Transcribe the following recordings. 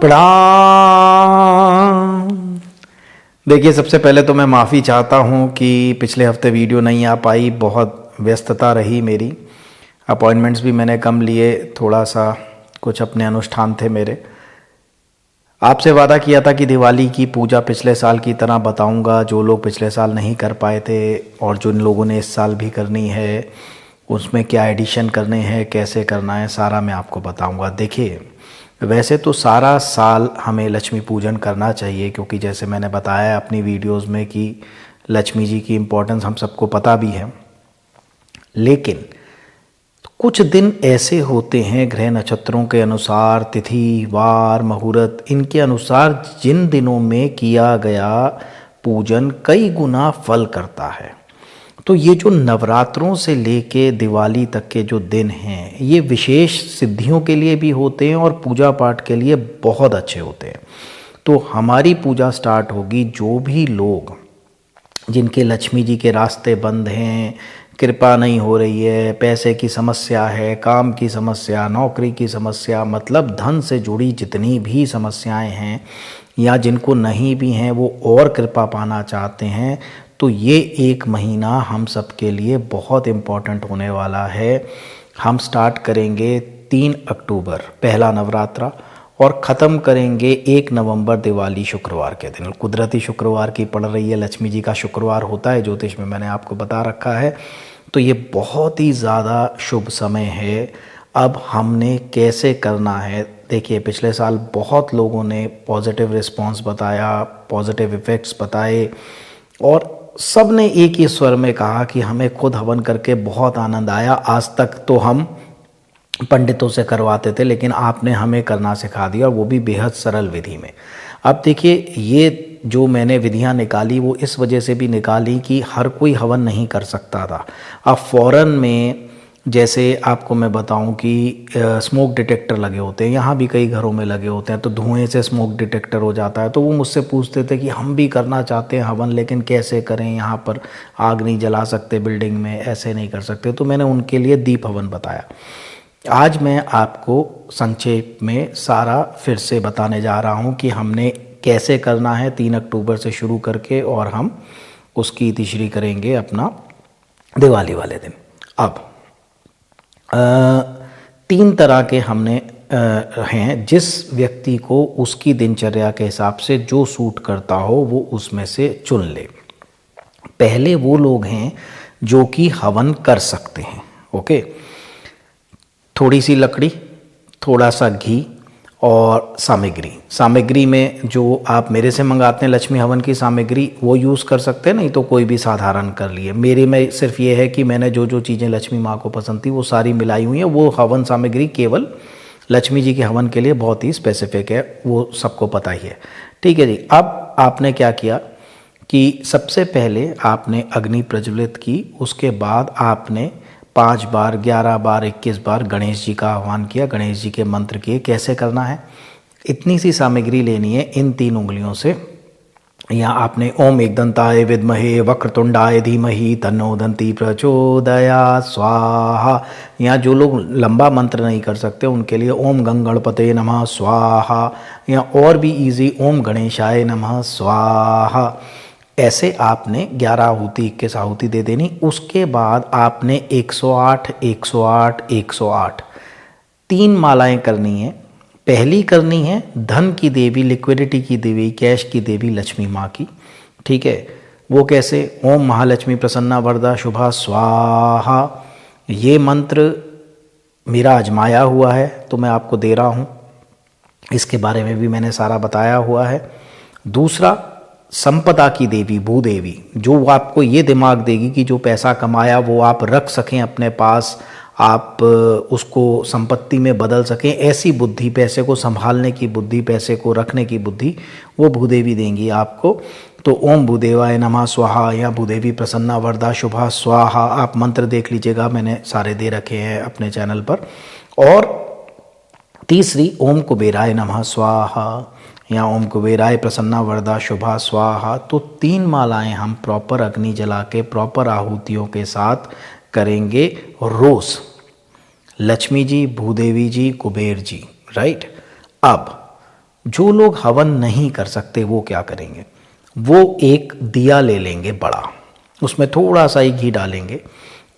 प्रणाम। देखिए, सबसे पहले तो मैं माफ़ी चाहता हूँ कि पिछले हफ्ते वीडियो नहीं आ पाई। बहुत व्यस्तता रही मेरी, अपॉइंटमेंट्स भी मैंने कम लिए, थोड़ा सा कुछ अपने अनुष्ठान थे मेरे। आपसे वादा किया था कि दिवाली की पूजा पिछले साल की तरह बताऊंगा, जो लोग पिछले साल नहीं कर पाए थे और जिन लोगों ने इस साल भी करनी है उसमें क्या एडिशन करने हैं, कैसे करना है, सारा मैं आपको बताऊंगा। देखिए, वैसे तो सारा साल हमें लक्ष्मी पूजन करना चाहिए, क्योंकि जैसे मैंने बताया अपनी वीडियोस में कि लक्ष्मी जी की इम्पोर्टेंस हम सबको पता भी है। लेकिन कुछ दिन ऐसे होते हैं ग्रह नक्षत्रों के अनुसार, तिथि वार मुहूर्त इनके अनुसार, जिन दिनों में किया गया पूजन कई गुना फल करता है। तो ये जो नवरात्रों से लेके दिवाली तक के जो दिन हैं, ये विशेष सिद्धियों के लिए भी होते हैं और पूजा पाठ के लिए बहुत अच्छे होते हैं। तो हमारी पूजा स्टार्ट होगी, जो भी लोग जिनके लक्ष्मी जी के रास्ते बंद हैं, कृपा नहीं हो रही है, पैसे की समस्या है, काम की समस्या, नौकरी की समस्या, मतलब धन से जुड़ी जितनी भी समस्याएं हैं, या जिनको नहीं भी हैं वो और कृपा पाना चाहते हैं, तो ये एक महीना हम सब के लिए बहुत इम्पॉर्टेंट होने वाला है। हम स्टार्ट करेंगे 3 अक्टूबर पहला नवरात्रा और ख़त्म करेंगे 1 नवंबर दिवाली शुक्रवार के दिन। कुदरती शुक्रवार की पड़ रही है, लक्ष्मी जी का शुक्रवार होता है ज्योतिष में, मैंने आपको बता रखा है। तो ये बहुत ही ज़्यादा शुभ समय है। अब हमने कैसे करना है, देखिए पिछले साल बहुत लोगों ने पॉजिटिव रिस्पांस बताया, पॉजिटिव इफ़ेक्ट्स बताए और सब ने एक ही स्वर में कहा कि हमें खुद हवन करके बहुत आनंद आया। आज तक तो हम पंडितों से करवाते थे, लेकिन आपने हमें करना सिखा दिया, और वो भी बेहद सरल विधि में। अब देखिए, ये जो मैंने विधियां निकाली वो इस वजह से भी निकाली कि हर कोई हवन नहीं कर सकता था। अब फ़ौरन में, जैसे आपको मैं बताऊं कि स्मोक डिटेक्टर लगे होते हैं, यहाँ भी कई घरों में लगे होते हैं, तो धुएं से स्मोक डिटेक्टर हो जाता है। तो वो मुझसे पूछते थे कि हम भी करना चाहते हैं हवन, लेकिन कैसे करें, यहाँ पर आग नहीं जला सकते, बिल्डिंग में ऐसे नहीं कर सकते। तो मैंने उनके लिए दीप हवन बताया। आज मैं आपको संक्षेप में सारा फिर से बताने जा रहा हूँ कि हमने कैसे करना है 3 अक्टूबर से शुरू करके, और हम उसकी तिश्री करेंगे अपना दिवाली वाले दिन। अब 3 तरह के हमने हैं, जिस व्यक्ति को उसकी दिनचर्या के हिसाब से जो सूट करता हो वो उसमें से चुन ले। पहले वो लोग हैं जो कि हवन कर सकते हैं। ओके, थोड़ी सी लकड़ी, थोड़ा सा घी और सामग्री में जो आप मेरे से मंगाते हैं लक्ष्मी हवन की सामग्री वो यूज़ कर सकते हैं, नहीं तो कोई भी साधारण कर लिए। मेरे में सिर्फ ये है कि मैंने जो जो चीज़ें लक्ष्मी माँ को पसंद थी वो सारी मिलाई हुई हैं। वो हवन सामग्री केवल लक्ष्मी जी के हवन के लिए बहुत ही स्पेसिफिक है, वो सबको पता ही है। ठीक है जी। अब आपने क्या किया कि सबसे पहले आपने अग्नि प्रज्वलित की, उसके बाद आपने 5 बार, 11 बार, 21 बार गणेश जी का आह्वान किया, गणेश जी के मंत्र किए। कैसे करना है, इतनी सी सामग्री लेनी है, इन 3 उंगलियों से। यहाँ आपने ओम एकदंताय विद्महे वक्रतुंडाय धीमहि तन्नो दंती प्रचोदयात् स्वाहा। यहाँ जो लोग लंबा मंत्र नहीं कर सकते उनके लिए ओम गंगणपते नमः स्वाहा, या और भी इजी ओम गणेशाय नमः स्वाहा। ऐसे आपने 11 आहुति, 21 आहुति दे देनी। उसके बाद आपने 108 108 108 3 मालाएं करनी है। पहली करनी है धन की देवी, लिक्विडिटी की देवी, कैश की देवी लक्ष्मी माँ की। ठीक है, वो कैसे, ओम महालक्ष्मी प्रसन्ना वरदा शुभा स्वाहा। ये मंत्र मेरा आजमाया हुआ है तो मैं आपको दे रहा हूँ, इसके बारे में भी मैंने सारा बताया हुआ है। दूसरा, संपदा की देवी भूदेवी, जो आपको ये दिमाग देगी कि जो पैसा कमाया वो आप रख सकें अपने पास, आप उसको संपत्ति में बदल सकें, ऐसी बुद्धि, पैसे को संभालने की बुद्धि, पैसे को रखने की बुद्धि, वो भूदेवी देंगी आपको। तो ओम भूदेवाय नमः स्वाहा या भूदेवी प्रसन्ना वरदा शुभा स्वाहा, आप मंत्र देख लीजिएगा, मैंने सारे दे रखे हैं अपने चैनल पर। और तीसरी ओम कुबेराय नमः स्वाहा या ओम कुबेराय प्रसन्ना वरदा शुभा स्वाहा। तो 3 मालाएं हम प्रॉपर अग्नि जला के, प्रॉपर आहुतियों के साथ करेंगे रोज। लक्ष्मी जी, भूदेवी जी, कुबेर जी, राइट। अब जो लोग हवन नहीं कर सकते वो क्या करेंगे, वो एक दिया ले लेंगे बड़ा, उसमें थोड़ा सा ही घी डालेंगे,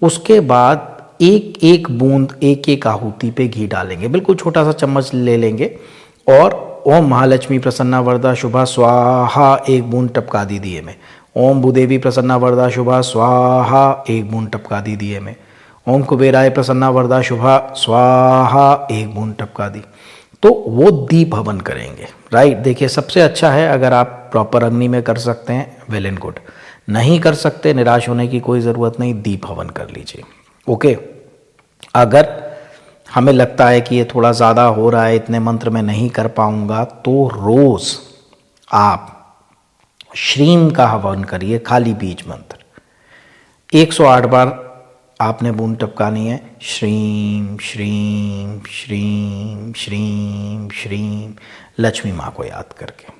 उसके बाद एक एक बूंद एक एक आहुति पे घी डालेंगे, बिल्कुल छोटा सा चम्मच ले लेंगे और ओम महालक्ष्मी प्रसन्ना वरदा शुभा स्वाहा एक बूंद टपका दी दिए में, ओम भूदेवी प्रसन्ना वरदा शुभा स्वाहा एक बूंद टपका दी दिए में, ओम कुबेराय प्रसन्ना वरदा शुभा स्वाहा एक बूंद टपका दी। तो वो दीप हवन करेंगे, राइट। देखिए सबसे अच्छा है अगर आप प्रॉपर अग्नि में कर सकते हैं, वेल एंड गुड, नहीं कर सकते निराश होने की कोई ज़रूरत नहीं, दीप हवन कर लीजिए। ओके, अगर हमें लगता है कि ये थोड़ा ज़्यादा हो रहा है, इतने मंत्र में नहीं कर पाऊंगा, तो रोज़ आप श्रीम का हवन करिए, खाली बीज मंत्र 108 बार आपने बूंद टपकानी है, श्रीम श्रीम श्रीम श्रीम श्रीम, लक्ष्मी माँ को याद करके।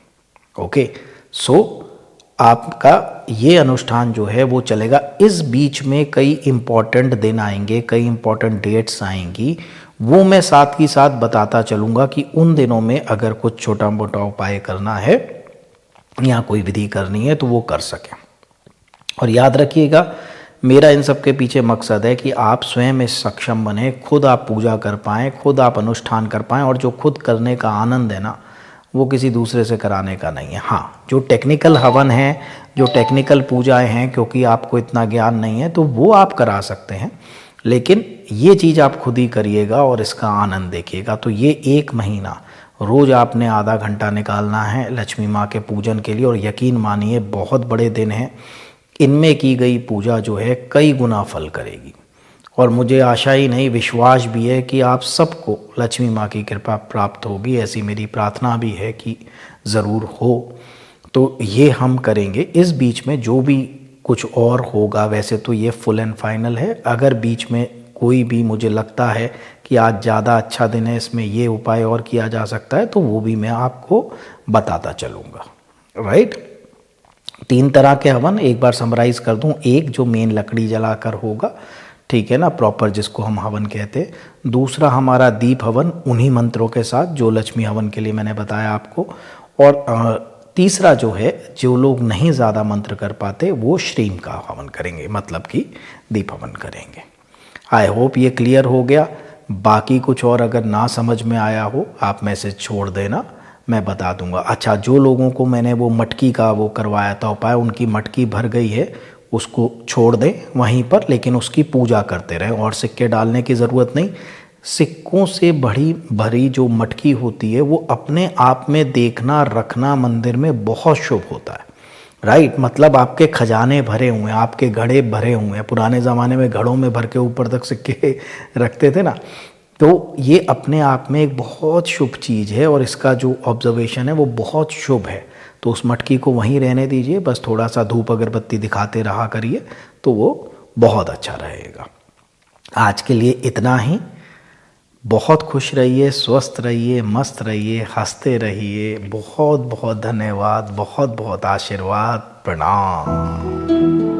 ओके, सो आपका ये अनुष्ठान जो है वो चलेगा। इस बीच में कई इम्पॉर्टेंट दिन आएंगे, कई इम्पॉर्टेंट डेट्स आएंगी, वो मैं साथ ही साथ बताता चलूँगा कि उन दिनों में अगर कुछ छोटा मोटा उपाय करना है या कोई विधि करनी है तो वो कर सकें। और याद रखिएगा, मेरा इन सब के पीछे मकसद है कि आप स्वयं इस सक्षम बने, खुद आप पूजा कर पाएँ, खुद आप अनुष्ठान कर पाएँ, और जो खुद करने का आनंद है ना, वो किसी दूसरे से कराने का नहीं है। हाँ, जो टेक्निकल हवन है, जो टेक्निकल पूजाएं हैं, क्योंकि आपको इतना ज्ञान नहीं है तो वो आप करा सकते हैं, लेकिन ये चीज़ आप खुद ही करिएगा और इसका आनंद देखिएगा। तो ये 1 महीना रोज़ आपने आधा घंटा निकालना है लक्ष्मी माँ के पूजन के लिए, और यकीन मानिए बहुत बड़े दिन हैं, इनमें की गई पूजा जो है कई गुना फल करेगी। और मुझे आशा ही नहीं, विश्वास भी है कि आप सबको लक्ष्मी माँ की कृपा प्राप्त होगी, ऐसी मेरी प्रार्थना भी है कि ज़रूर हो। तो ये हम करेंगे। इस बीच में जो भी कुछ और होगा, वैसे तो ये फुल एंड फाइनल है, अगर बीच में कोई भी मुझे लगता है कि आज ज़्यादा अच्छा दिन है, इसमें ये उपाय और किया जा सकता है, तो वो भी मैं आपको बताता चलूँगा, राइट। 3 तरह के हवन एक बार समराइज़ कर दूँ। एक जो मेन लकड़ी जलाकर होगा, ठीक है ना, प्रॉपर जिसको हम हवन कहते हैं। दूसरा हमारा दीप हवन उन्हीं मंत्रों के साथ जो लक्ष्मी हवन के लिए मैंने बताया आपको। और तीसरा जो है, जो लोग नहीं ज़्यादा मंत्र कर पाते वो श्रीम का हवन करेंगे, मतलब कि दीप हवन करेंगे। आई होप ये क्लियर हो गया। बाकी कुछ और अगर ना समझ में आया हो आप मैसेज छोड़ देना, मैं बता दूंगा। अच्छा, जो लोगों को मैंने वो मटकी का वो करवाया था उपाय, उनकी मटकी भर गई है, उसको छोड़ दें वहीं पर, लेकिन उसकी पूजा करते रहें और सिक्के डालने की ज़रूरत नहीं। सिक्कों से भरी जो मटकी होती है वो अपने आप में देखना रखना मंदिर में बहुत शुभ होता है, राइट। मतलब आपके खजाने भरे हुए हैं, आपके घड़े भरे हुए हैं। पुराने ज़माने में घड़ों में भर के ऊपर तक सिक्के रखते थे ना, तो ये अपने आप में एक बहुत शुभ चीज़ है और इसका जो ऑब्जर्वेशन है वो बहुत शुभ है। तो उस मटकी को वहीं रहने दीजिए, बस थोड़ा सा धूप अगरबत्ती दिखाते रहा करिए, तो वो बहुत अच्छा रहेगा। आज के लिए इतना ही। बहुत खुश रहिए, स्वस्थ रहिए, मस्त रहिए, हंसते रहिए। बहुत बहुत धन्यवाद, बहुत बहुत आशीर्वाद, प्रणाम।